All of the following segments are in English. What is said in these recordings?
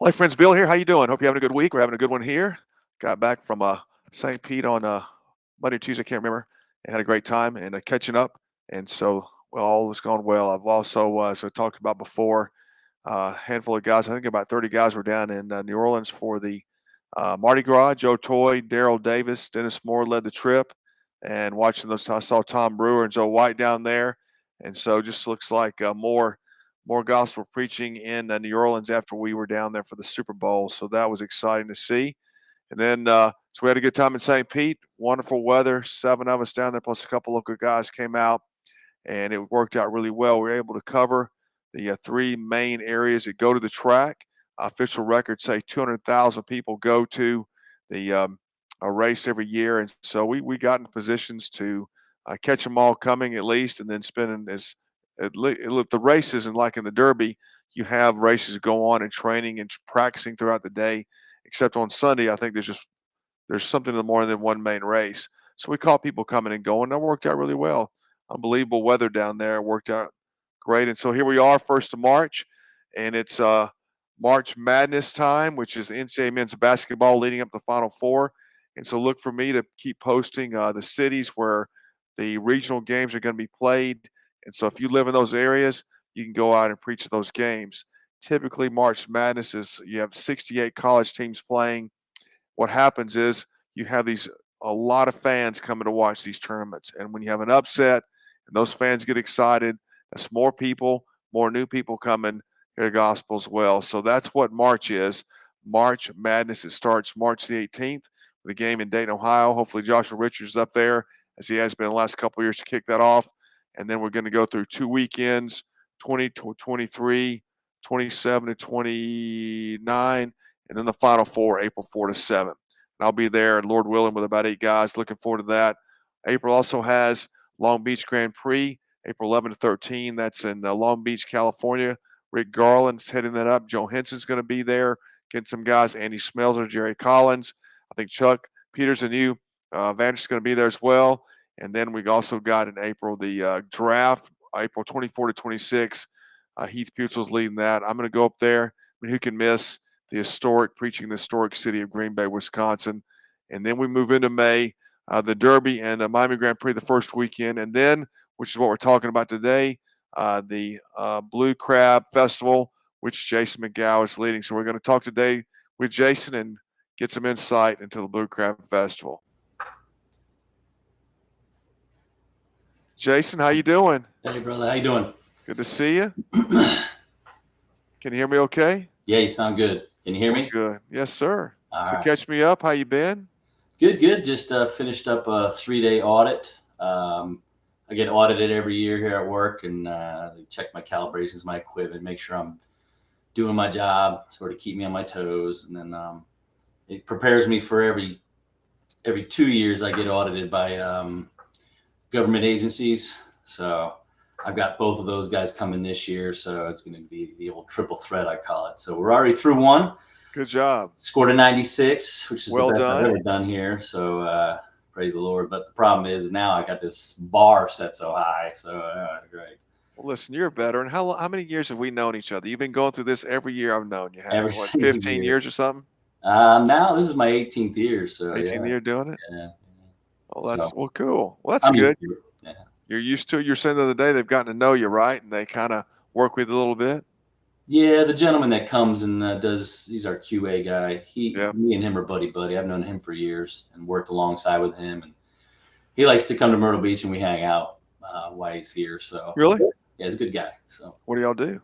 Hey friends, Bill here. How you doing? Hope you're having a good week. We're having a good one here. Got back from St. Pete on Monday, Tuesday, I can't remember, and had a great time and catching up. And so, well, all has gone well. I've also, as I talked about before, a handful of guys. I think about 30 guys were down in New Orleans for the Mardi Gras. Joe Toy, Daryl Davis, Dennis Moore led the trip, and watching those, I saw Tom Brewer and Joe White down there, and so just looks like more gospel preaching in New Orleans after we were down there for the Super Bowl. So that was exciting to see. And then, so we had a good time in St. Pete. Wonderful weather. 7 of us down there, plus a couple local guys came out, and it worked out really well. We were able to cover the 3 main areas that go to the track. Official records say 200,000 people go to the a race every year, and so we got in positions to catch them all coming at least, and then spending as the race isn't like in the Derby. You have races go on and training and practicing throughout the day, except on Sunday. I think there's something in the morning than one main race. So we caught people coming and going. That worked out really well. Unbelievable weather down there. It worked out great. And so here we are, 1st of March, and it's March Madness time, which is the NCAA men's basketball leading up to the Final Four. And so look for me to keep posting the cities where the regional games are going to be played. And so if you live in those areas, you can go out and preach those games. Typically, March Madness is you have 68 college teams playing. What happens is you have a lot of fans coming to watch these tournaments, and when you have an upset and those fans get excited, that's more people, more new people coming hear the gospel as well. So that's what March is. March Madness. It starts March the 18th with a game in Dayton, Ohio. Hopefully Joshua Richards is up there as he has been the last couple of years to kick that off. And then we're going to go through 2 weekends, 20 to 23, 27 to 29, and then the Final Four, April 4 to 7. And I'll be there, Lord willing, with about 8 guys. Looking forward to that. April also has Long Beach Grand Prix, April 11 to 13. That's in Long Beach, California. Rick Garland's heading that up. Joe Henson's going to be there. Getting some guys, Andy Smelzer, Jerry Collins. I think Chuck Peters and you, Vander's going to be there as well. And then we also got in April the draft, April 24 to 26. Heath Putzel's leading that. I'm going to go up there. I mean, who can miss preaching the historic city of Green Bay, Wisconsin? And then we move into May, the Derby and the Miami Grand Prix the first weekend. And then, which is what we're talking about today, the Blue Crab Festival, which Jason McGough is leading. So we're going to talk today with Jason and get some insight into the Blue Crab Festival. Jason, how you doing? Hey, brother, how you doing? Good to see you. Can you hear me okay? Yeah, you sound good. Can you hear me? Good. Yes, sir. All So right. catch me up. How you been? Good. Just finished up a 3-day audit. I get audited every year here at work, and they check my calibrations, my equipment, make sure I'm doing my job, sort of keep me on my toes, and then it prepares me for every 2 years I get audited by government agencies. So I've got both of those guys coming this year, so it's going to be the old triple threat, I call it. So we're already through one. Good job. Scored a 96, which is Well the best done. I've ever done here. So praise the Lord. But the problem is now I got this bar set so high. So great. Well, listen, you're a veteran. How many years have we known each other? You've been going through this every year I've known you. Every What, single 15 year. years or something? Now this is my 18th year. So 18th year doing it? Yeah. Well, So, well, cool. Well, that's I'm good. used to it. Yeah. You're used to it. You're saying the other day they've gotten to know you, right? And they kind of work with you a little bit. Yeah, the gentleman that comes and he's our QA guy. Yeah. Me and him are buddy. I've known him for years and worked alongside with him. And he likes to come to Myrtle Beach and we hang out while he's here. So Really? Yeah, he's a good guy. So what do y'all do?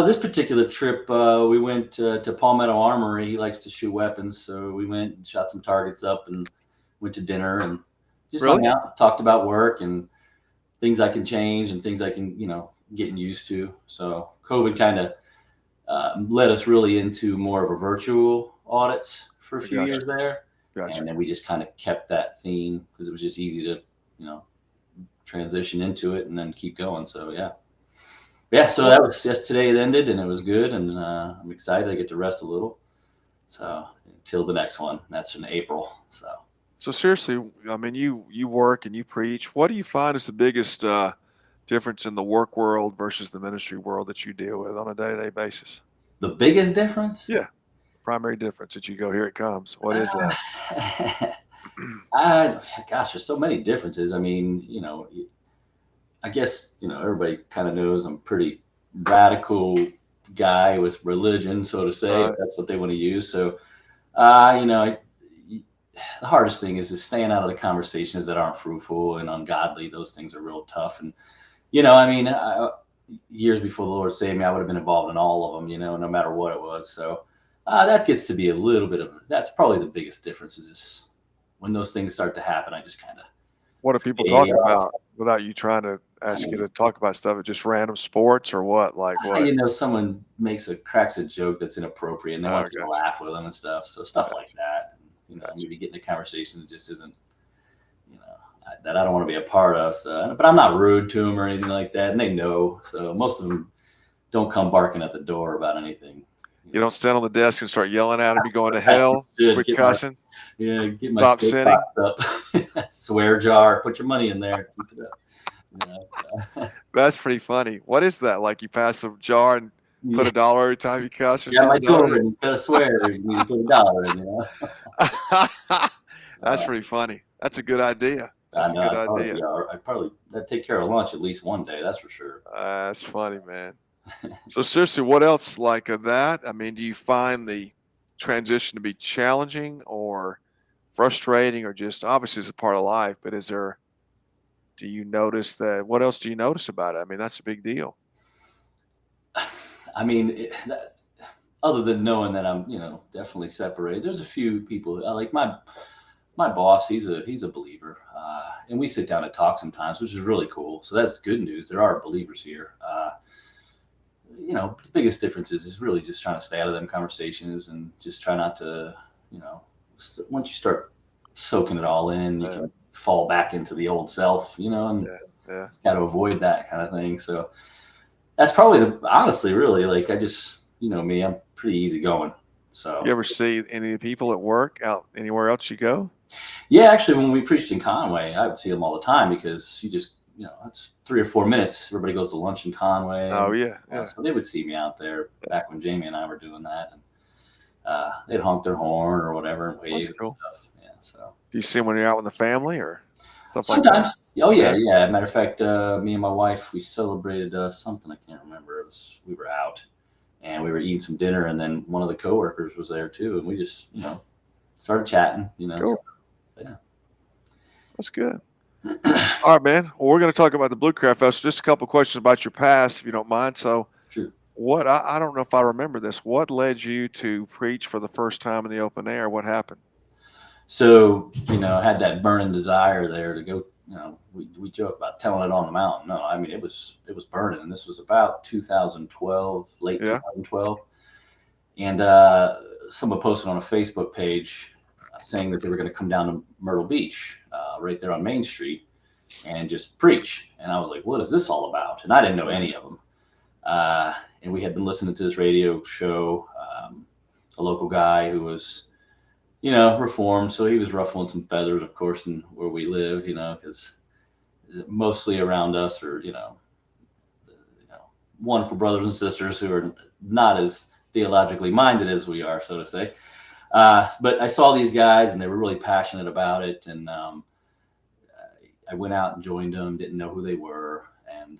This particular trip, we went to Palmetto Armory. He likes to shoot weapons, so we went and shot some targets up and went to dinner and just Really? hung out, talked about work and things I can change and things I can, getting used to. So COVID kind of led us really into more of a virtual audits for a few Gotcha. years there. Gotcha. And then we just kind of kept that theme because it was just easy to, transition into it and then keep going. So yeah, so that was just today. It ended and it was good, and I'm excited. I get to rest a little. So until the next one, that's in April. So seriously, I mean, you work and you preach. What do you find is the biggest difference in the work world versus the ministry world that you deal with on a day-to-day basis? The biggest difference? Yeah, primary difference that you go, here it comes. What is that? Uh, I, gosh, there's so many differences. I mean, I guess, everybody kind of knows I'm pretty radical guy with religion, so to say, if Right. that's what they want to use. So, uh, you know, I, the hardest thing is just staying out of the conversations that aren't fruitful and ungodly. Those things are real tough. And, I mean, years before the Lord saved me, I would have been involved in all of them, no matter what it was. So that gets to be a little bit of, that's probably the biggest difference is just when those things start to happen, I just kind of What do people fade talk off. about without you trying to I ask you mean, to talk about stuff? Just random sports or what? Like what? someone cracks a joke that's inappropriate and they Oh, want you to gotcha. laugh with them and stuff. So stuff like Gotcha. that, and, Gotcha. maybe getting the conversation that just isn't, that I don't want to be a part of. So, but I'm not rude to them or anything like that. And they know. So most of them don't come barking at the door about anything, you You don't know. stand on the desk and start yelling at him, "You going to I hell? should Quit cussing. get my Stop soapbox sinning." up. Swear jar. Put your money in there. Keep it up. So, That's pretty funny. What is that? Like you pass the jar and put yeah. a dollar every time you cuss or Got my something, is that what sword. You gotta swear. You need to put $1 in. That's Uh, pretty funny. That's a good idea. I That's a know. good idea. I'd probably I'd take care of lunch at least one day. That's for sure. That's funny, man. So seriously, what else like that? I mean, do you find the transition to be challenging or frustrating or just obviously it's a part of life, but do you notice that what else do you notice about it? I mean, that's a big deal. I mean, other than knowing that I'm, definitely separated, there's a few people like my boss. He's a believer, and we sit down and talk sometimes, which is really cool. So that's good news. There are believers here. The biggest difference is really just trying to stay out of them conversations and just try not to, you know, once you start soaking it all in, you Yeah, can fall back into the old self, and yeah, yeah. got to avoid that kind of thing. So that's probably honestly, really, like I just, me, I'm pretty easygoing. You So ever see any of the people at work out anywhere else you go? yeah, actually, when we preached in Conway, I would see them all the time because you just, it's 3 or 4 minutes. Everybody goes to lunch in Conway, Oh and yeah, yeah. so they would see me out there back when Jamie and I were doing that, and they'd honk their horn or whatever and That's wave and cool. stuff. Yeah, so Do you see them when you're out with the family or stuff like that? sometimes, oh yeah, Yeah. yeah. Matter of fact, me and my wife, we celebrated something I can't remember. We were out and we were eating some dinner, and then one of the coworkers was there too, and we just, started chatting. So, Cool. yeah. That's good. All right, man. Well, we're going to talk about the Blue Craft Festival. Just a couple questions about your past, if you don't mind. So, True. I don't know if I remember this. What led you to preach for the first time in the open air? What happened? So, I had that burning desire there to go. We joke about telling it on the mountain. No, I mean it was burning, and this was about 2012, late Yeah. 2012, and someone posted on a Facebook page saying that they were going to come down to Myrtle Beach, right there on Main Street, and just preach. And I was like, "What is this all about?" And I didn't know any of them. And we had been listening to this radio show. A local guy who was reformed. So he was ruffling some feathers, of course, in where we live, because mostly around us are, wonderful brothers and sisters who are not as theologically minded as we are, so to say. But I saw these guys and they were really passionate about it. And I went out and joined them, didn't know who they were, and,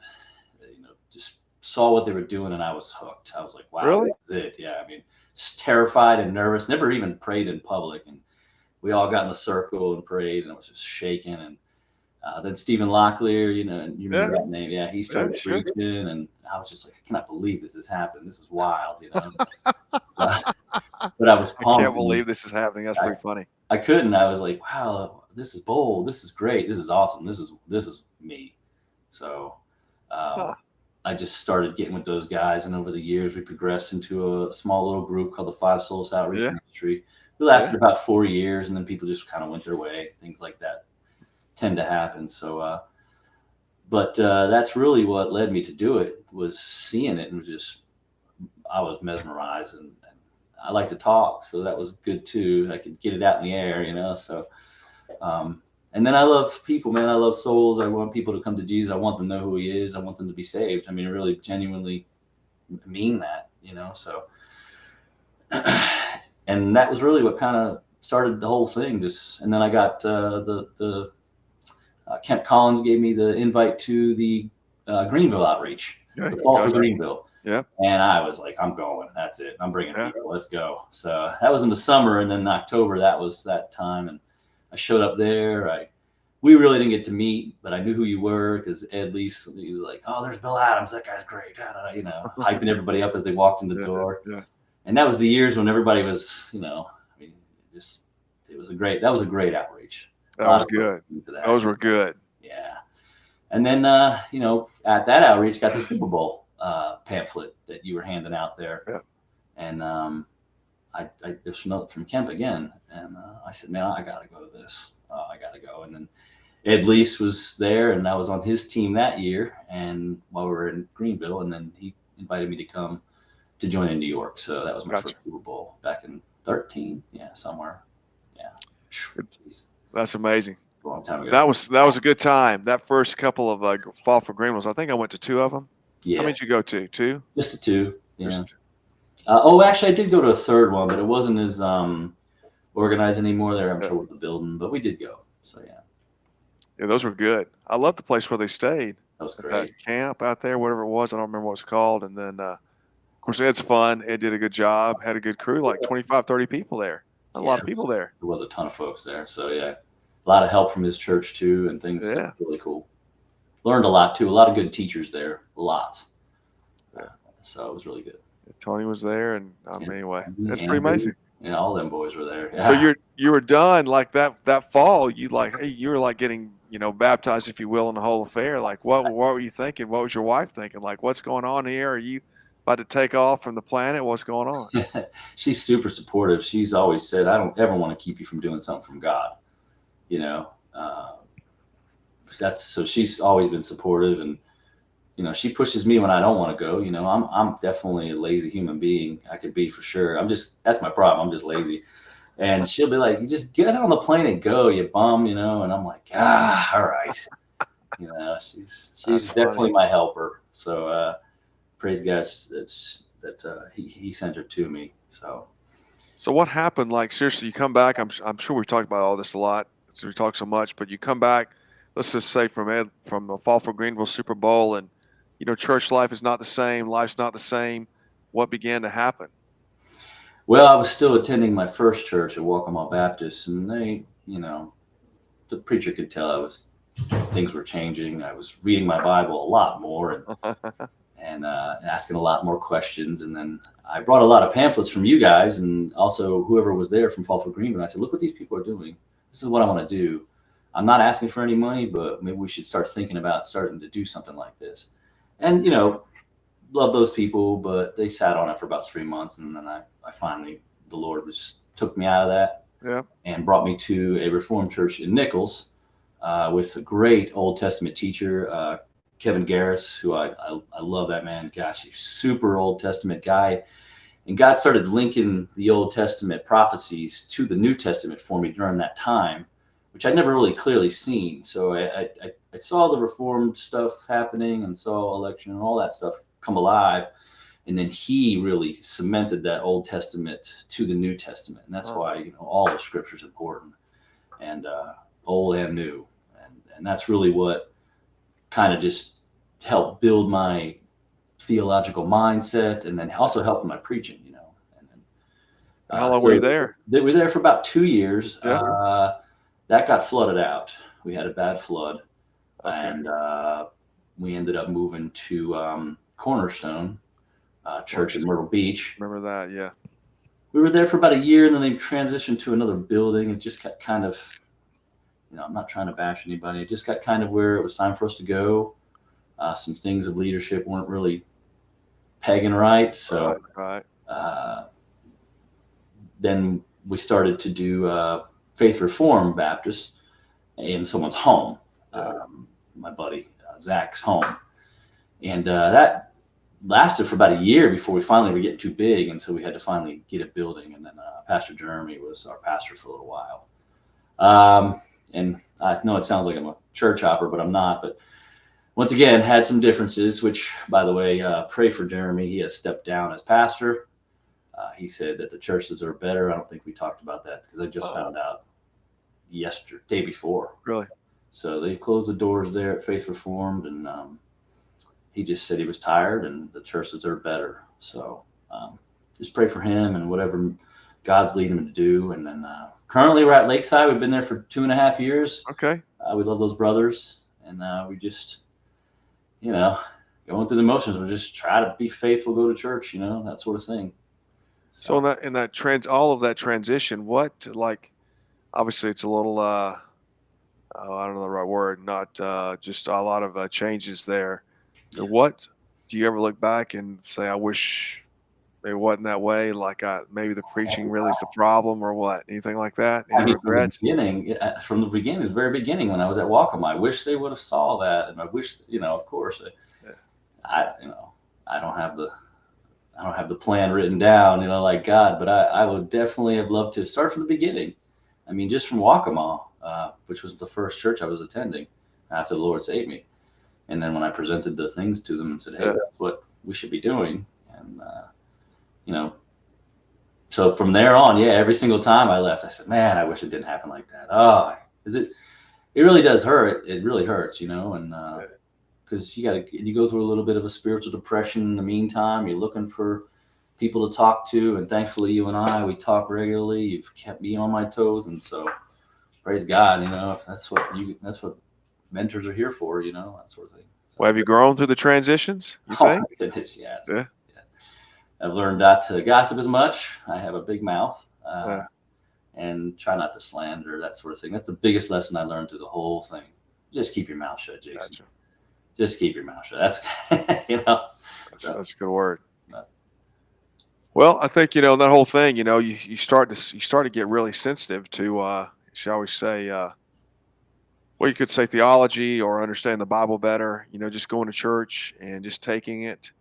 just saw what they were doing. And I was hooked. I was like, wow, Really? this is it. Yeah. I mean, just terrified and nervous, never even prayed in public. And we all got in the circle and prayed, and it was just shaking. And then Stephen Locklear, and you Yeah. remember that name? Yeah, he Yeah. started Sure. preaching, and I was just like, I cannot believe this is happening. This is wild. So, but I was I can't pumped, and believe this is happening. That's I, pretty funny. I couldn't. I was like, wow, this is bold. This is great. This is awesome. This is me. So um, Huh. I just started getting with those guys, and over the years, we progressed into a small little group called the Five Souls Outreach Yeah. Ministry. We Yeah. lasted about 4 years, and then people just kind of went their way. Things like that tend to happen. So, but that's really what led me to do it, was seeing it, and I was mesmerized, and I like to talk, so that was good too. I could get it out in the air. So, and then I love people, man. I love souls. I want people to come to Jesus. I want them to know who He is. I want them to be saved. I mean, really genuinely mean that. So And that was really what kind of started the whole thing. Just and then I got the Kent Collins gave me the invite to the Greenville outreach, Okay. the Fall for Gotcha. Greenville. Yeah. And I was like, I'm going. That's it. I'm bringing Yeah. people. Let's go. So that was in the summer, and then in October that was that time, and I showed up there. We really didn't get to meet, but I knew who you were because Ed Lease, he was like, "Oh, there's Bill Adams. That guy's great." You know, hyping everybody up as they walked in the Yeah. door. Yeah. And that was the years when everybody was, I mean, just that was a great outreach. A That lot was of work good. into that. Those were good. Yeah. And then, at that outreach, got the Super Bowl pamphlet that you were handing out there. Yeah. And it's from Kemp again. And I said, man, I got to go to this. I got to go. And then Ed Lease was there, and I was on his team that year. And while we were in Greenville, and then he invited me to come to join in New York. So that was my Gotcha. first Super Bowl back in 13. Yeah, somewhere. Yeah. Jeez, That's amazing. a long time ago. That was a good time. That first couple of Fall for Greenvilles. I think I went to 2 of them. Yeah. How many did you go to? 2? Just a 2. Yeah. Just- Actually, I did go to a third one, but it wasn't as organized anymore there. I'm Yeah. sure with the building, but we did go. So yeah, Yeah, those were good. I love the place where they stayed. that was That great. camp out there, whatever it was. I don't remember what it's called. And then, of course, Ed's fun. Ed did a good job. Had a good crew, like 25, 30 people there. A lot of people there. There was a ton of folks there. So yeah, a lot of help from his church too, and things. Yeah. Really cool. Learned a lot too. A lot of good teachers there. Lots. So it was really good. Tony was there, and Yeah. anyway, Mhm. that's pretty Andrew. amazing. Yeah, all them boys were there. Yeah. So you were done like that fall. You were like getting baptized, if you will, in the whole affair. Like what were you thinking? What was your wife thinking? Like what's going on here? Are you about to take off from the planet? What's going on? She's super supportive. She's always said, I don't ever want to keep you from doing something from God. You know, so she's always been supportive, and she pushes me when I don't want to go. I'm definitely a lazy human being. I could be, for sure. That's my problem. I'm just lazy. And she'll be like, you just get on the plane and go, you bum, and I'm like, all right. She's That's definitely funny. my helper. So praise God that he sent her to me. So what happened? Like seriously, you come back. I'm sure we've talked about all this a lot. So we talk so much, but you come back. Let's just say from the Fall for Greenville Super Bowl, and church life is not the same. Life's not the same. What began to happen? Well, I was still attending my first church at Walkmall Baptist, and the preacher could tell things were changing. I was reading my Bible a lot more and asking a lot more questions. And then I brought a lot of pamphlets from you guys, and also whoever was there from Fall for Greenville. I said, look what these people are doing. This is what I want to do. I'm not asking for any money, but maybe we should start thinking about starting to do something like this. And, love those people, but they sat on it for about 3 months. And then I finally, the Lord just took me out of that. Yeah. And brought me to a Reformed church in Nichols with a great Old Testament teacher, Kevin Garris, who I love that man. Gosh, he's super Old Testament guy. And God started linking the Old Testament prophecies to the New Testament for me during that time, which I'd never really clearly seen. So I saw the Reformed stuff happening and saw election and all that stuff come alive. And then he really cemented that Old Testament to the New Testament. And that's why, all the scripture is important, and old and new. And that's really what kind of just helped build my theological mindset, and then also helped my preaching, And then, How long were you there? We were there for about 2 years. Yeah. That got flooded out. We had a bad flood. Okay. And we ended up moving to Cornerstone Church in Myrtle Beach. Remember that? Yeah. We were there for about a year, and then they transitioned to another building. It just got kind of, I'm not trying to bash anybody. It just got kind of where it was time for us to go. Some things of leadership weren't really pegging right. So Right. Then we started to do Faith Reform Baptist in someone's home. My buddy Zach's home. And that lasted for about a year before we finally were getting too big. And so we had to finally get a building. And then Pastor Jeremy was our pastor for a little while. And I know it sounds like I'm a church hopper, but I'm not. But once again, had some differences, which, by the way, pray for Jeremy. He has stepped down as pastor. He said that the churches are better. I don't think we talked about that because I just Oh, found out yesterday, day before. really? So they closed the doors there at Faith Reformed, and he just said he was tired, and the churches are better. So just pray for him and whatever God's leading him to do. And then currently we're at Lakeside. We've been there for 2.5 years. Okay. We love those brothers, and we just, you know, going through the motions. We just try to be faithful, go to church, that sort of thing. So So in that all of that transition, what, like, obviously it's a little, oh, I don't know the right word, not, just a lot of, changes there. What do you ever look back and say, I wish it wasn't that way? Like, maybe the preaching really is the problem or what? Anything like that? Any I mean, regrets? from the beginning, the very beginning, when I was at Wacom, I wish they would have saw that, and I wish, of course, Yeah. I don't have the plan written down, like God, but I would definitely have loved to start from the beginning. I mean, just from Wacom, which was the first church I was attending after the Lord saved me, and then when I presented the things to them and said, "Hey, Yeah. that's what we should be doing," and you know, so from there on, yeah, every single time I left, I said, "Man, I wish it didn't happen like that." Oh, is it? It really does hurt. It really hurts, and because you go through a little bit of a spiritual depression in the meantime. You're looking for people to talk to, and thankfully, you and we talk regularly. You've kept me on my toes, and so praise God. That's what mentors are here for. That sort of thing. So, Well, have you grown through the transitions, you oh think? my goodness, yes. Yeah. Yes. I've learned not to gossip as much. I have a big mouth. Yeah. And try not to slander, that sort of thing. That's the biggest lesson I learned through the whole thing. Just keep your mouth shut, Jason. Gotcha. Just keep your mouth shut. That's That's a good word. But Well, I think, that whole thing, you start to get really sensitive to, shall we say, well, you could say theology or understand the Bible better. Just going to church and just taking it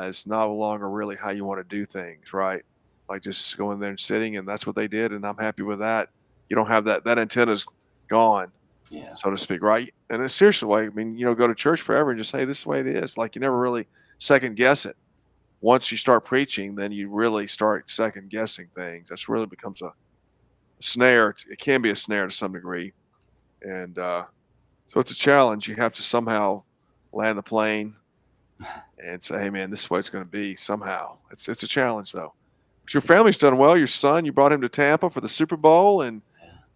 is no longer really how you want to do things, right? Like just going there and sitting, and that's what they did, and I'm happy with that. You don't have that antenna's gone, yeah, so to speak, right? And in a serious way, I mean, go to church forever and just, hey, this is the way it is. Like you never really second guess it. Once you start preaching, then you really start second guessing things. That's really becomes a snare. It can be a snare to some degree, and so it's a challenge. You have to somehow land the plane and say, "Hey, man, this is what it's going to be." Somehow, it's a challenge though. But your family's done well. Your son, you brought him to Tampa for the Super Bowl, and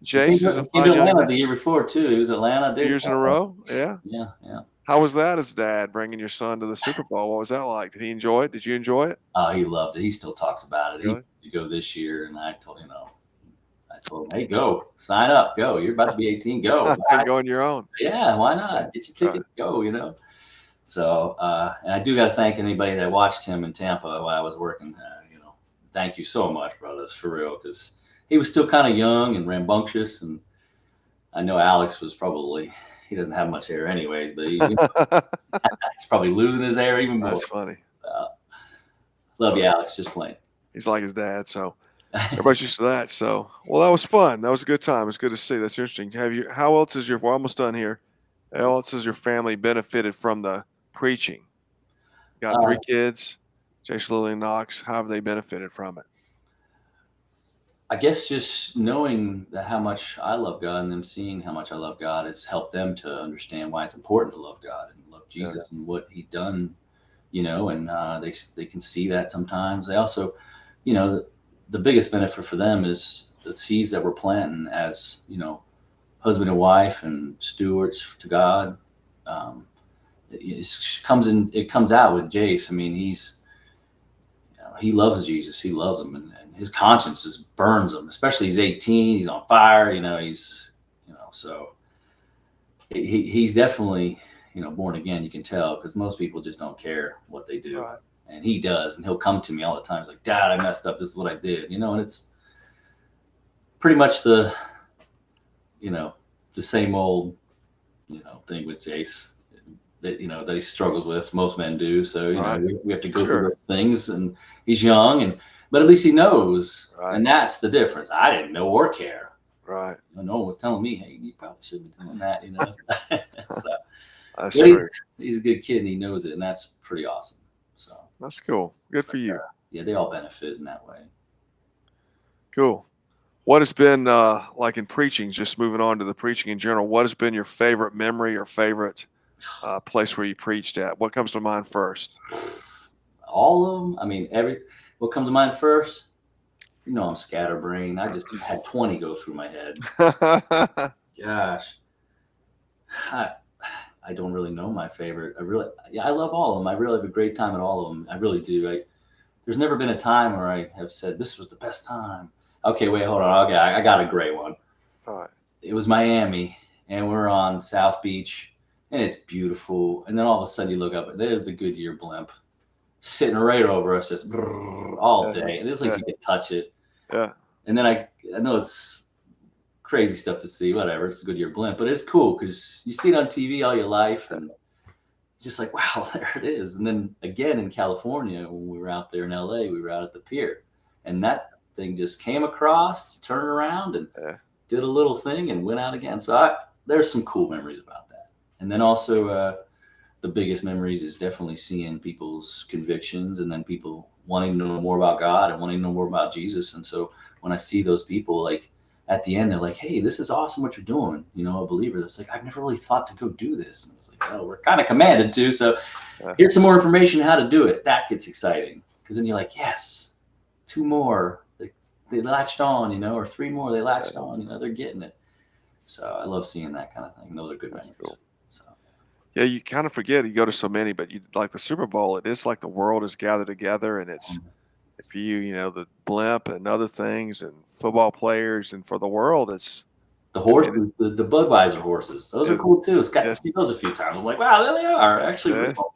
he came Jace is a he came to fine young Atlanta man. the year before too. He was Atlanta, 2 did years in a row. Yeah. yeah, yeah. How was that as dad, bringing your son to the Super Bowl? What was that like? Did he enjoy it? Did you enjoy it? Oh, he loved it. He still talks about it. Really? He go this year, and I told him, "Hey, go sign up, go. You're about to be 18, go." Go on your own. Yeah, why not? Get your ticket, go. So, and I do got to thank anybody that watched him in Tampa while I was working. Thank you so much, brothers, for real, because he was still kind of young and rambunctious, and I know Alex was he doesn't have much hair anyways, but he's probably losing his hair even more. That's funny. Love you, Alex. Just playing. He's like his dad, so everybody's used to that. So, well, that was fun. That was a good time. It's good to see. That's interesting. How else is we're almost done here. How else has your family benefited from the preaching? Got Uh, 3 kids, Jason, Lily, and Knox. How have they benefited from it? I guess just knowing that how much I love God and them seeing how much I love God has helped them to understand why it's important to love God and love Jesus and what He done, and they can see that sometimes. They also, the biggest benefit for them is the seeds that we're planting as husband and wife and stewards to God. It comes out with Jace. I mean, he loves Jesus. He loves him, and his conscience just burns him. Especially he's 18. He's on fire. So he's definitely born again. You can tell because most people just don't care what they do, Right. and he does. And he'll come to me all the time. He's like, "Dad, I messed up. This is what I did." And it's pretty much the same old thing with Jace that he struggles with. Most men do. So Right. we have to go Sure. through those things, and he's young, but at least he knows, Right. and that's the difference. I didn't know or care. Right. No one was telling me, "Hey, you probably shouldn't be doing that." So, That's but true. he's a good kid, and he knows it, and that's pretty awesome. So That's cool. Good for you. yeah, they all benefit in that way. Cool. What has been like in preaching? Just moving on to the preaching in general. What has been your favorite memory or favorite place where you preached at? What comes to mind first? All of them. I mean, what comes to mind first? You know, I'm scatterbrained. I just had 20 go through my head. Gosh, I, I don't really know my favorite. Yeah, I love all of them. I really have a great time at all of them. I really do. There's never been a time where I have said this was the best time. Okay, wait, hold on. Okay, I got a great one. All right. It was Miami, and we're on South Beach, and it's beautiful. And then all of a sudden, you look up, and there's the Goodyear blimp sitting right over us, just all Yeah. day. And it's like Yeah. you could touch it. Yeah. And then I know it's crazy stuff to see, whatever. It's a Goodyear blimp, but it's cool because you see it on TV all your life, and just like, wow, there it is. And then again in California, when we were out there in LA, we were out at the pier, and that thing just came across, turned around, and Yeah. did a little thing and went out again. So there's some cool memories about that. And then also the biggest memories is definitely seeing people's convictions, and then people wanting to know more about God and wanting to know more about Jesus. And so when I see those people, like at the end, they're like, "Hey, this is awesome what you're doing." You know, a believer that's like, "I've never really thought to go do this." And I was like, "Oh, we're kind of commanded to. So here's some more information how to do it." That gets exciting because then you're like, "Yes, two more. They latched on, you know, or three more. They latched on. You know, they're getting it." So I love seeing that kind of thing. Those are good That's memories. cool. So Yeah, you kind of forget you go to so many, but you like the Super Bowl. It is like the world is gathered together, and it's if you know the blimp and other things and football players, and for the world, it's the I mean, horses, the Budweiser horses, those are it, cool too. It's got to yeah, see those a few times. I'm like, wow, there they are, actually yeah, real.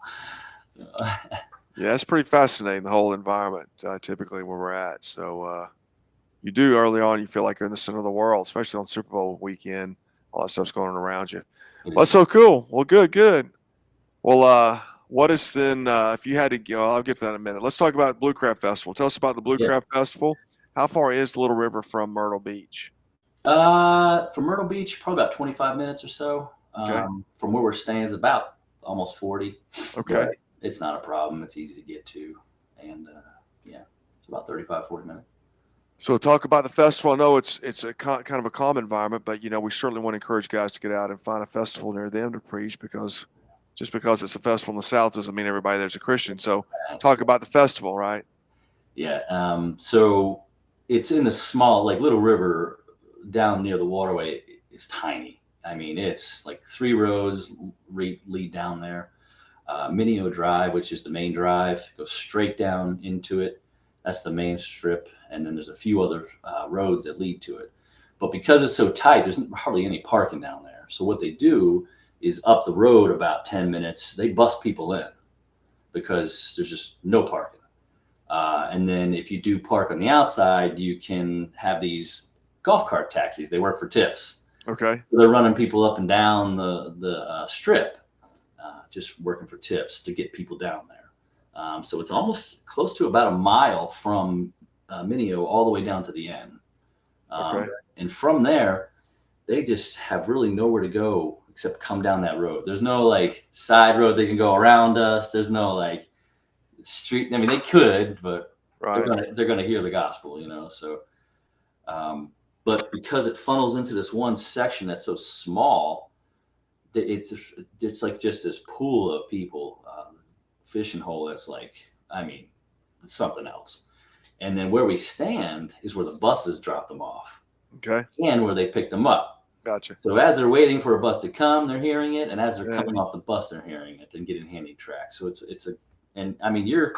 yeah, it's pretty fascinating the whole environment. Typically where we're at, so you do early on, you feel like you're in the center of the world, especially on Super Bowl weekend. All that stuff's going on around you. It Well, is. that's so cool. Well, good, good. Well, what is then, if you had to go, I'll get to that in a minute. Let's talk about Blue Crab Festival. Tell us about the Blue Yeah. Crab Festival. How far is Little River from Myrtle Beach? From Myrtle Beach, probably about 25 minutes or so. Okay. From where we're staying is about almost 40. Okay. But it's not a problem. It's easy to get to. And yeah, it's about 35, 40 minutes. So talk about the festival. I know it's a kind of a calm environment, but you know we certainly want to encourage guys to get out and find a festival near them to preach because just because it's a festival in the South doesn't mean everybody there's a Christian. So talk about the festival, right? Yeah. So it's in the small, like Little River down near the waterway is tiny. I mean, it's like 3 roads lead down there. Minio Drive, which is the main drive, goes straight down into it. That's the main strip. And then there's a few other roads that lead to it. But because it's so tight, there's hardly any parking down there. So what they do is up the road about 10 minutes, they bus people in because there's just no parking. And then if you do park on the outside, you can have these golf cart taxis. They work for tips. Okay. So they're running people up and down the strip, just working for tips to get people down there. So it's almost close to about a mile from Minio all the way down to the end. Okay. And from there, they just have really nowhere to go except come down that road. There's no like side road they can go around us. There's no like street. I mean, they could, but Right. they're gonna hear the gospel, you know. So, but because it funnels into this one section that's so small, that it's like just this pool of people, fishing hole that's like, I mean, it's something else. And then where we stand is where the buses drop them off, Okay. and where they pick them up. Gotcha. So as they're waiting for a bus to come, they're hearing it, and as they're Yeah. coming off the bus, they're hearing it and getting handy tracks. So and I mean, you're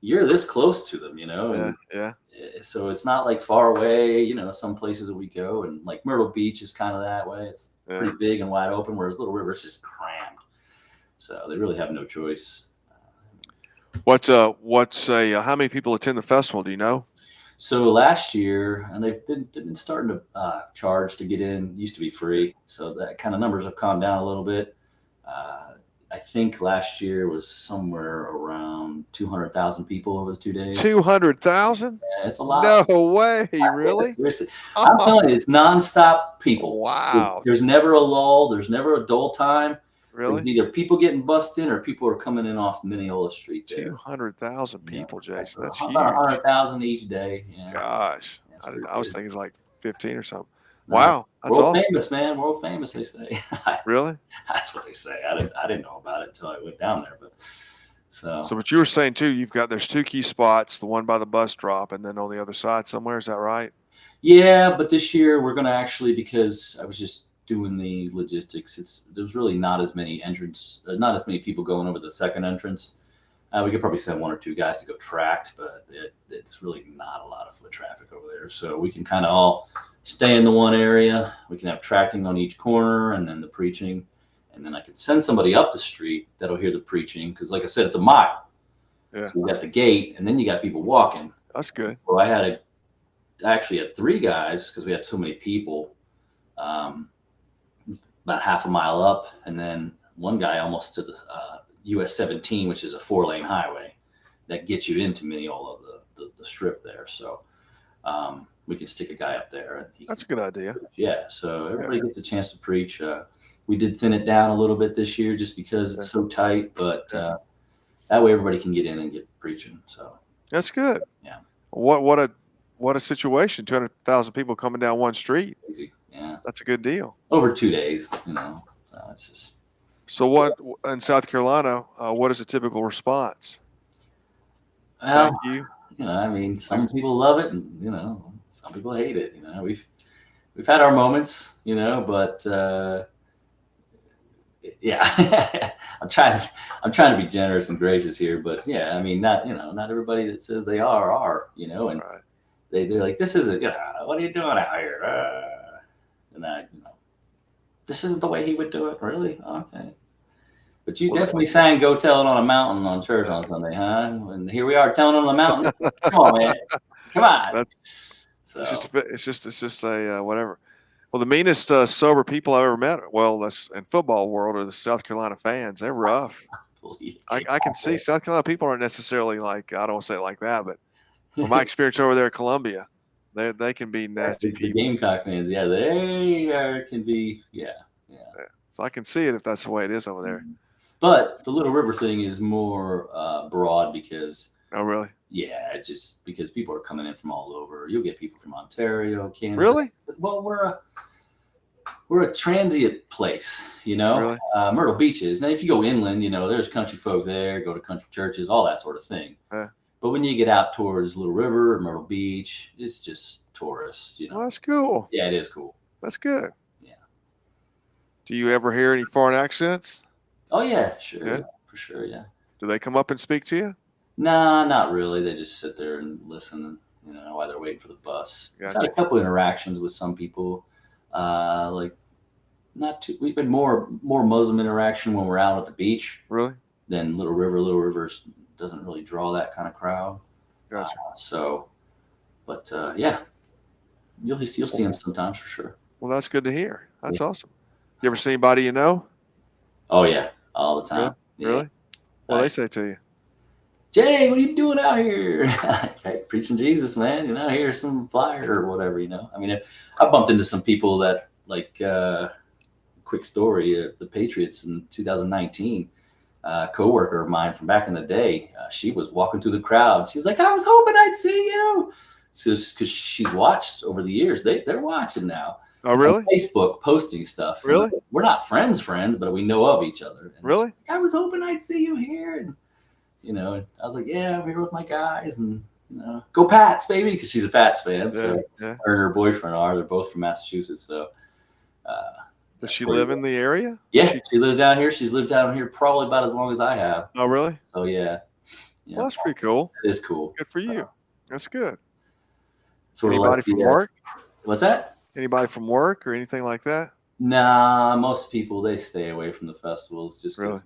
this close to them, you know, Yeah. and Yeah. so it's not like far away, you know. Some places that we go, and like Myrtle Beach is kind of that way. It's Yeah. pretty big and wide open, whereas Little River is just crammed. So they really have no choice. What's how many people attend the festival? Do you know? So last year, and they've been starting to charge to get in. It used to be free, so that kind of numbers have calmed down a little bit. I think last year was somewhere around 200,000 people over the 2 days. 200,000? Yeah, it's a lot. No way! Yeah, Really? seriously, I'm telling you, it's nonstop people. Wow. There's never a lull. There's never a dull time. It was Really? either people getting bussed in or people are coming in off Mineola Street there. 200,000 Yeah, people, that's Jason. That's about huge. 100,000 each day. Yeah, Gosh. that's pretty I was good. thinking it's like 15 or something. No, Wow. That's world awesome. famous, man. World famous, they say. Really? That's what they say. I didn't know about it until I went down there. But so So, but you were saying too, there's two key spots, the one by the bus drop and then on the other side somewhere. Is that right? yeah, but this year we're gonna actually, because I was just doing the logistics. There's really not as many not as many people going over the second entrance. We could probably send one or two guys to go tracked, but it's really not a lot of foot traffic over there. So we can kind of all stay in the one area. We can have tracking on each corner and then the preaching. And then I could send somebody up the street that'll hear the preaching. Because, like I said, it's a mile. Yeah. So you got the gate, and then you got people walking. That's good. So I actually had three guys because we had so many people, about half a mile up. And then one guy almost to the US 17, which is a 4-lane highway that gets you into Mineola, the strip there. So we can stick a guy up there. And That's a good idea. yeah, so everybody gets a chance to preach. We did thin it down a little bit this year just because it's so tight, but that way everybody can get in and get preaching. So That's good. yeah, What a situation. 200,000 people coming down one street. easy. Yeah, That's a good deal. over 2 days. It's just. So what in South Carolina, what is a typical response? Well, Thank you. I mean, some people love it, and some people hate it. We've had our moments, but yeah, I'm trying to be generous and gracious here, but yeah, I mean, not everybody that says they are, and Right. they're like, this isn't, what are you doing out here? And this isn't the way he would do it, really? Okay. But you Well, definitely sang "Go Tell It on a Mountain" on church on Sunday, huh? And here we are telling it on the mountain. Come on, man. Come on. That's So it's just a whatever. Well, the meanest sober people I've ever met, well, that's in football world, are the South Carolina fans. They're rough. I can see South Carolina people aren't necessarily like, I don't want to say it like that, but from my experience over there at Columbia, they can be nasty the people. Gamecock fans, yeah, they can be, yeah. So I can see it if that's the way it is over there. But the Little River thing is more broad because, Oh, really? yeah, just because people are coming in from all over. You'll get people from Ontario, Canada. Really? Well, we're a transient place, Really? Myrtle Beach is. Now, if you go inland, there's country folk there, go to country churches, all that sort of thing. Yeah. But when you get out towards Little River or Myrtle Beach, it's just tourists, Well, that's cool. Yeah, it is cool. That's good. Yeah. Do you ever hear any foreign accents? Oh, yeah, sure. Yeah. For sure, yeah. Do they come up and speak to you? Nah, not really. They just sit there and listen, while they're waiting for the bus. Gotcha. I've had a couple interactions with some people, like not too. We've been more Muslim interaction when we're out at the beach Really? than Little River. Little River doesn't really draw that kind of crowd. Gotcha. But yeah, you'll see them sometimes for sure. Well, that's good to hear. That's awesome. You ever see anybody you know? Oh yeah, all the time. Really? What do they say to you? Jay, what are you doing out here? Hey, preaching Jesus, man. Here's some flyer or whatever. I mean, I bumped into some people that, like, quick story, the Patriots in 2019. Coworker of mine from back in the day, she was walking through the crowd. She was like, "I was hoping I'd see you." So, because she's watched over the years, they're watching now. Oh, really? On Facebook, posting stuff. Really? We're not friends, but we know of each other. And Really? I was hoping I'd see you here. And, I was like, yeah, I'm here with my guys, and go Pats, baby, because she's a Pats fan. So Yeah. her and her boyfriend they're both from Massachusetts. So Does she live in the area? yeah, she lives down here. She's lived down here probably about as long as I have. Oh, really? So yeah. Well, that's pretty cool. It is cool. Good for you. That's good. Sort Anybody of from work? What's that? Anybody from work or anything like that? Nah, most people, they stay away from the festivals just because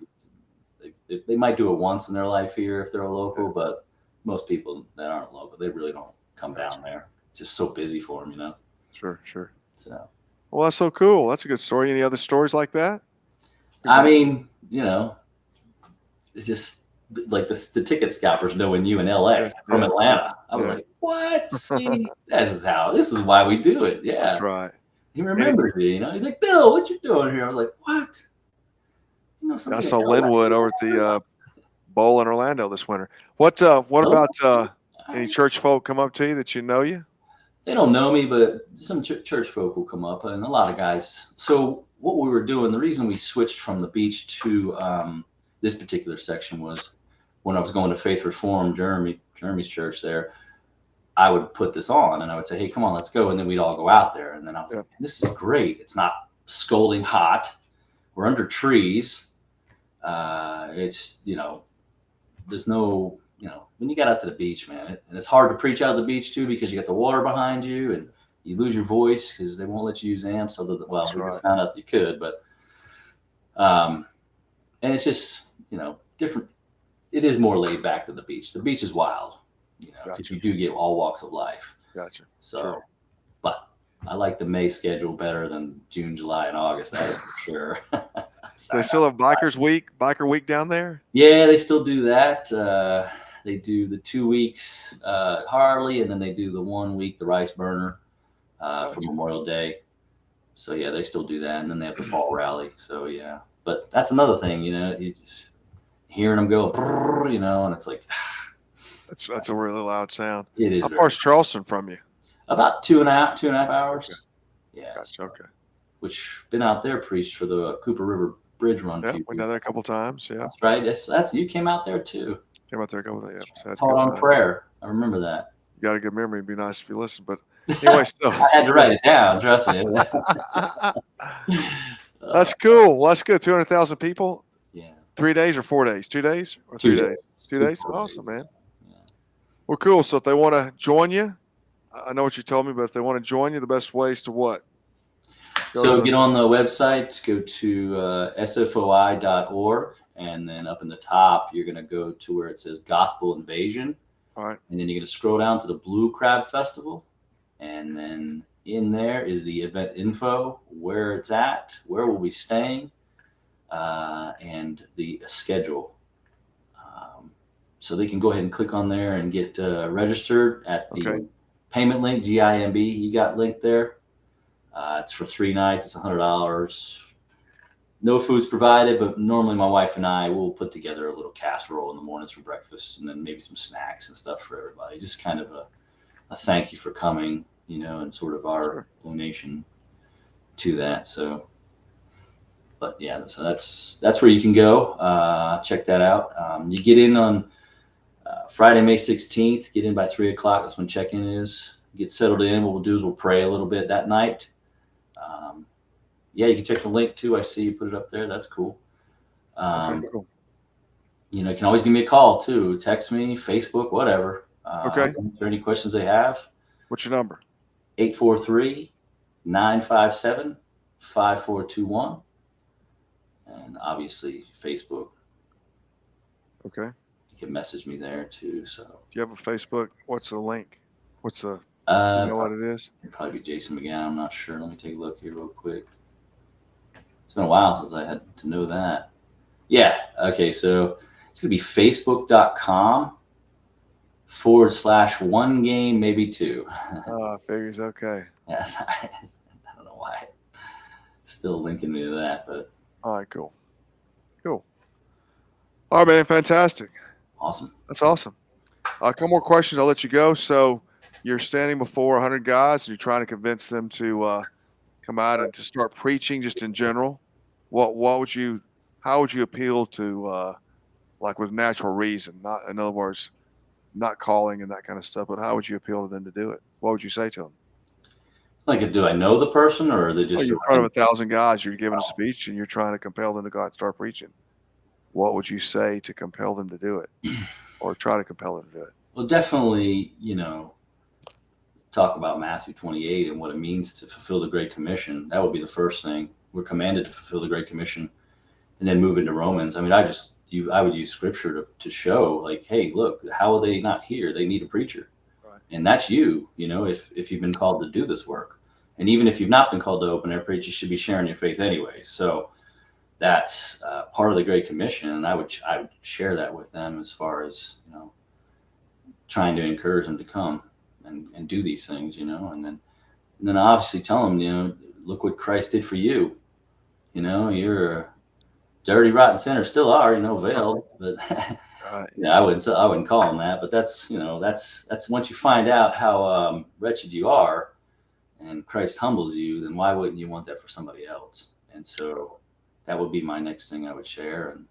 they might do it once in their life here if they're a local, but most people that aren't local, they really don't come down there. It's just so busy for them, Sure. So, Well, that's so cool. That's a good story. Any other stories like that? I mean, it's just like the ticket scalpers knowing you in LA from Atlanta. I was like, what? See, this is why we do it. Yeah. That's right. He remembers me, He's like, Bill, what you doing here? I was like, what? I somebody I saw know back Linwood over at the bowl in Orlando this winter. What there. about All any right. church folk come up to you that you know you? They don't know me, but some church folk will come up, and a lot of guys. So what we were doing, the reason we switched from the beach to this particular section was when I was going to Faith Reform, Jeremy's church there. I would put this on, and I would say, "Hey, come on, let's go," and then we'd all go out there. And then I was Yeah. like, "This is great. It's not scolding hot. We're under trees. It's there's no when you get out to the beach, man, and it's hard to preach out of the beach too because you got the water behind you and you lose your voice because they won't let you use amps. That's We right. just found out that you could, but and it's just different. It is more laid back than the beach. The beach is wild, because Gotcha. you do get all walks of life. Gotcha. So, Sure. but I like the May schedule better than June, July, and August. That is for sure. They still have Biker Week down there? Yeah, they still do that. They do the 2 weeks Harley, and then they do the 1 week the Rice Burner for Gotcha. Memorial Day. So yeah, they still do that, and then they have the fall rally. So yeah, but that's another thing, you just hearing them go, brrr, and it's like That's a really loud sound. it is How far very is Charleston from you? about 2.5 hours. Okay. Yeah, Gotcha. Okay. which been out there preached for the Cooper River Bridge Run. Yeah, few went weeks. down there a couple times. Yeah, That's right. That's you came out there too. came out there a couple of yeah, so had a Taught good on time. prayer. I remember that. You got a good memory. It'd be nice if you listened. But anyway, I had to write it down. Trust me. That's cool. Well, that's good. 200,000 people. Yeah. 3 days or 4 days? 2 days or 2 3 days. days? 2 days. full Awesome, days. man. Yeah. Well, cool. So if they want to join you, I know what you told me, but if they want to join you, the best way is to what? So get on the website, go to SFOI.org, and then up in the top, you're going to go to where it says Gospel Invasion. All right. And then you're going to scroll down to the Blue Crab Festival. And then in there is the event info, where it's at, where we'll be staying, and the schedule. So they can go ahead and click on there and get registered at the payment link, GIMB. You got linked there. It's for 3 nights. It's $100. No food's provided, but normally my wife and I will put together a little casserole in the mornings for breakfast, and then maybe some snacks and stuff for everybody. Just kind of a thank you for coming, and sort of our donation to that. So, but yeah, so that's where you can go. Check that out. You get in on Friday, May 16th. Get in by 3:00. That's when check-in is. Get settled in. What we'll do is we'll pray a little bit that night. Yeah, you can check the link too. I see you put it up there. That's cool. Cool. You can always give me a call too. Text me, Facebook, whatever. Okay. I'll answer any questions they have. What's your number? 843-957-5421. And obviously Facebook. Okay. You can message me there too. So Do you have a Facebook? What's the link? What's the, you know what it is? it'd probably be Jason McGough. I'm not sure. Let me take a look here real quick. It's been a while since I had to know that. Yeah. Okay. So it's going to be facebook.com/1 game, maybe 2. Figures. Okay. Yes. I don't know why. It's still linking me to that, but. All right. Cool. Cool. All right, man. Fantastic. Awesome. That's awesome. A couple more questions. I'll let you go. So you're standing before 100 guys and you're trying to convince them to come out and to start preaching just in general. How would you appeal to like with natural reason, not in other words, not calling and that kind of stuff, but how would you appeal to them to do it? What would you say to them? Like, do I know the person, or are they just? You're in front of 1,000 guys, you're giving a speech and you're trying to compel them to go out and start preaching. What would you say to compel them to do it or try to compel them to do it? Well, definitely, talk about Matthew 28 and what it means to fulfill the Great Commission. That would be the first thing. We're commanded to fulfill the Great Commission, and then move into Romans. I mean, I would use scripture to show, like, hey, look, how are they not here? They need a preacher. Right. And that's you, if you've been called to do this work. And even if you've not been called to open air preach, you should be sharing your faith anyway. So that's part of the Great Commission. And I would share that with them as far as, trying to encourage them to come and do these things, and then obviously tell them, look what Christ did for you. You're dirty, rotten sinners still are, veiled, but Right. I wouldn't call them that. But that's once you find out how wretched you are, and Christ humbles you, then why wouldn't you want that for somebody else? And so that would be my next thing I would share, and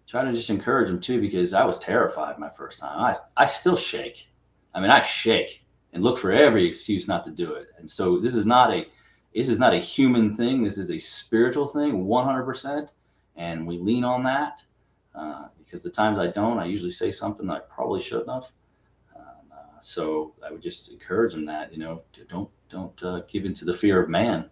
try to just encourage them too, because I was terrified my first time. I still shake. I mean, I shake and look for every excuse not to do it. And so this is not a human thing. This is a spiritual thing, 100%. And we lean on that, because the times I don't, I usually say something that I probably shouldn't have. So I would just encourage them that, don't give into the fear of man,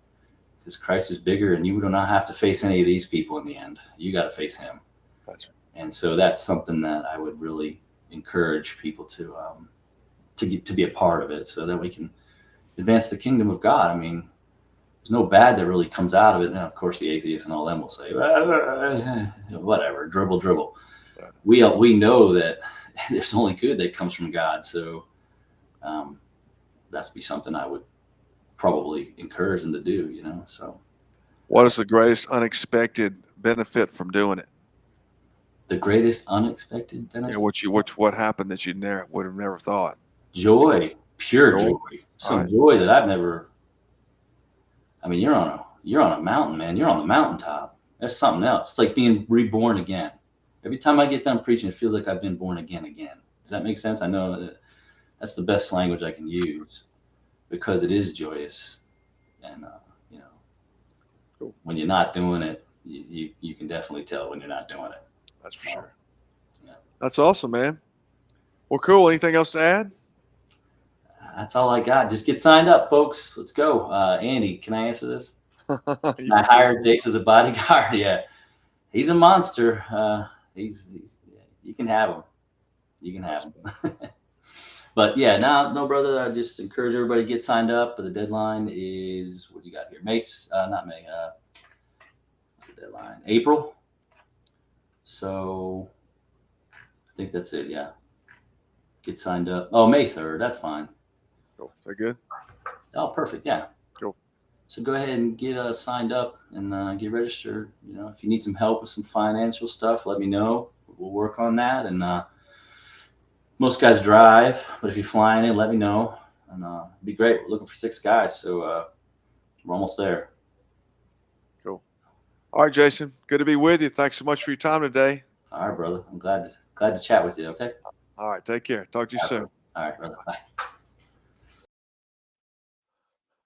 because Christ is bigger, and you do not have to face any of these people in the end. You got to face him. That's And so that's something that I would really encourage people to be a part of it, so that we can advance the kingdom of God. I mean, there's no bad that really comes out of it. And of course, the atheists and all them will say, whatever, dribble, dribble. right. We know that there's only good that comes from God. So that's be something I would probably encourage them to do. So What is the greatest unexpected benefit from doing it? the greatest unexpected You benefit, know, what happened that you never would have never thought? joy, pure Joy. joy, All some right. joy that I've never. I mean, you're on a mountain, man. You're on the mountaintop. That's something else. It's like being reborn again. Every time I get done preaching, it feels like I've been born again. Does that make sense? I know that that's the best language I can use, because it is joyous. And Cool. when you're not doing it, you can definitely tell when you're not doing it. That's for So, sure. yeah. That's awesome, man. Well, cool. Anything else to add? That's all I got. Just get signed up, folks. Let's go. Andy, can I answer this? You I can do hired it. Jace as a bodyguard. Yeah, he's a monster. He's you can have him. You can have him. But yeah, no, brother. I just encourage everybody to get signed up. But the deadline is, what do you got here? Not May. What's the deadline? April. So I think that's it. Yeah, get signed up. Oh, May 3rd. That's fine. Cool. Is that good? Oh, perfect. Yeah. Cool. So go ahead and get signed up and get registered. If you need some help with some financial stuff, let me know. We'll work on that. And most guys drive, but if you're flying in, let me know. And it'd be great. We're looking for 6 guys, so we're almost there. Cool. All right, Jason. Good to be with you. Thanks so much for your time today. All right, brother. I'm glad to chat with you. Okay. All right. Take care. Talk to you All right, soon. brother. All right, brother. Bye.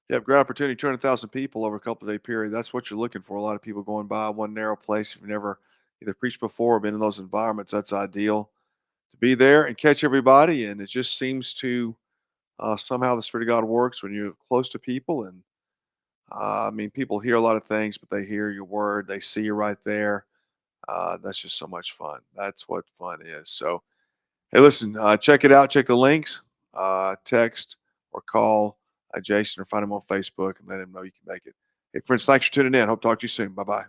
Yeah, great opportunity. 200,000 people over a couple of day period. That's what you're looking for. A lot of people going by one narrow place. If you've never either preached before or been in those environments, that's ideal to be there and catch everybody. And it just seems to somehow the Spirit of God works when you're close to people. And I mean, people hear a lot of things, but they hear your word. They see you right there. That's just so much fun. That's what fun is. So, hey, listen, check it out. Check the links, text or call Jason, or find him on Facebook and let him know you can make it. Hey, friends, thanks for tuning in. Hope to talk to you soon. Bye bye.